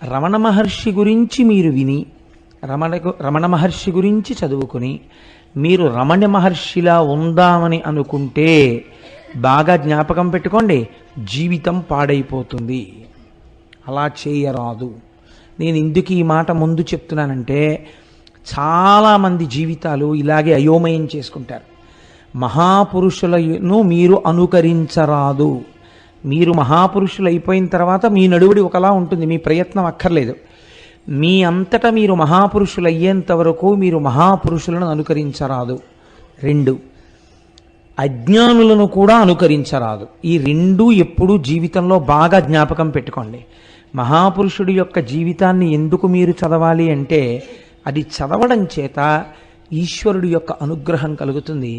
రమణ మహర్షి గురించి మీరు విని రమణ మహర్షి గురించి చదువుకుని మీరు రమణ మహర్షిలా ఉందామని అనుకుంటే బాగా జ్ఞాపకం పెట్టుకోండి, జీవితం పాడైపోతుంది. అలా చేయరాదు. నేను ఎందుకు ఈ మాట ముందు చెప్తున్నానంటే, చాలామంది జీవితాలు ఇలాగే అయోమయం చేసుకుంటారు. మహాపురుషులను మీరు అనుకరించరాదు. మీరు మహాపురుషులు అయిపోయిన తర్వాత మీ నడువుడి ఒకలా ఉంటుంది, మీ ప్రయత్నం అక్కర్లేదు. మీ అంతటా మీరు మహాపురుషులు అయ్యేంత వరకు మీరు మహాపురుషులను అనుకరించరాదు. 2, అజ్ఞానులను కూడా అనుకరించరాదు. ఈ 2 ఎప్పుడూ జీవితంలో బాగా జ్ఞాపకం పెట్టుకోండి. మహాపురుషుడి యొక్క జీవితాన్ని ఎందుకు మీరు చదవాలి అంటే, అది చదవడం చేత ఈశ్వరుడి యొక్క అనుగ్రహం కలుగుతుంది.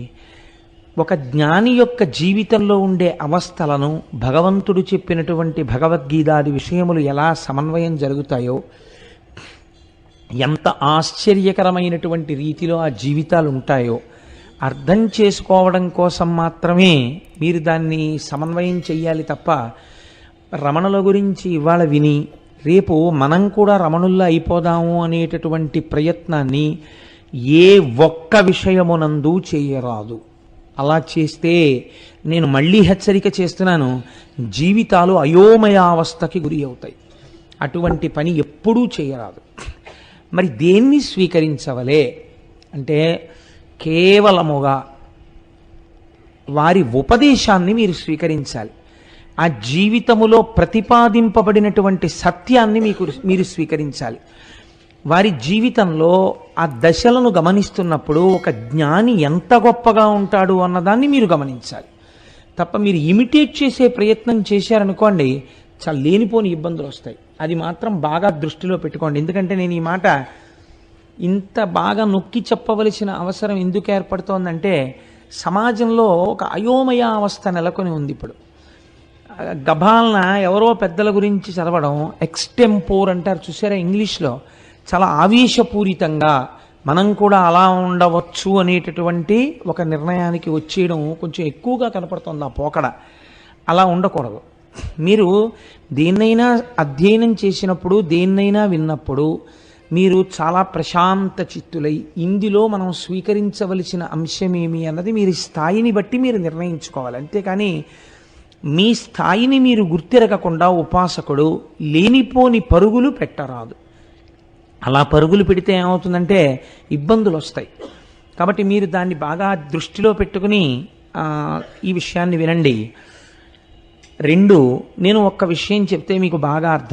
ఒక జ్ఞాని యొక్క జీవితంలో ఉండే అవస్థలను భగవంతుడు చెప్పినటువంటి భగవద్గీతాది విషయములు ఎలా సమన్వయం జరుగుతాయో, ఎంత ఆశ్చర్యకరమైనటువంటి రీతిలో ఆ జీవితాలు ఉంటాయో అర్థం చేసుకోవడం కోసం మాత్రమే మీరు దాన్ని సమన్వయం చెయ్యాలి తప్ప, రమణుల గురించి ఇవాళ విని రేపు మనం కూడా రమణుల్లో అయిపోదాము అనేటటువంటి ప్రయత్నాన్ని ఏ ఒక్క విషయమునందు చేయరాదు. అలా చేస్తే నేను మళ్ళీ హెచ్చరిక చేస్తున్నాను, జీవితాలు అయోమయావస్థకి గురి అవుతాయి. అటువంటి పని ఎప్పుడూ చేయరాదు. మరి దేన్ని స్వీకరించవలే అంటే, కేవలముగా వారి ఉపదేశాన్ని మీరు స్వీకరించాలి. ఆ జీవితములో ప్రతిపాదింపబడినటువంటి సత్యాన్ని మీరు స్వీకరించాలి. వారి జీవితంలో ఆ దశలను గమనిస్తున్నప్పుడు ఒక జ్ఞాని ఎంత గొప్పగా ఉంటాడు అన్నదాన్ని మీరు గమనించాలి తప్ప, మీరు ఇమిటేట్ చేసే ప్రయత్నం చేశారనుకోండి, చాలా లేనిపోని ఇబ్బందులు వస్తాయి. అది మాత్రం బాగా దృష్టిలో పెట్టుకోండి. ఎందుకంటే నేను ఈ మాట ఇంత బాగా నొక్కి చెప్పవలసిన అవసరం ఎందుకు ఏర్పడుతోందంటే, సమాజంలో ఒక అయోమయ అవస్థ నెలకొని ఉంది. ఇప్పుడు గభాలన ఎవరో పెద్దల గురించి చదవడం, ఎక్స్టెంపోర్ అంటారు చూసారా ఇంగ్లీష్లో, చాలా ఆవేశపూరితంగా మనం కూడా అలా ఉండవచ్చు అనేటటువంటి ఒక నిర్ణయానికి వచ్చేయడం కొంచెం ఎక్కువగా కనపడుతుంది ఆ పోకడ. అలా ఉండకూడదు. మీరు దేన్నైనా అధ్యయనం చేసినప్పుడు, దేన్నైనా విన్నప్పుడు మీరు చాలా ప్రశాంత చిత్తులై ఇందులో మనం స్వీకరించవలసిన అంశం ఏమి అన్నది మీరు స్థాయిని బట్టి మీరు నిర్ణయించుకోవాలి. అంతేకాని మీ స్థాయిని మీరు గుర్తిరగకుండా ఉపాసకుడు లేనిపోని పరుగులు పెట్టరాదు. అలా పరుగులు పెడితే ఏమవుతుందంటే ఇబ్బందులు వస్తాయి. కాబట్టి మీరు దాన్ని బాగా దృష్టిలో పెట్టుకుని ఈ విషయాన్ని వినండి. 2, నేను ఒక్క విషయం చెప్తే మీకు బాగా అర్థం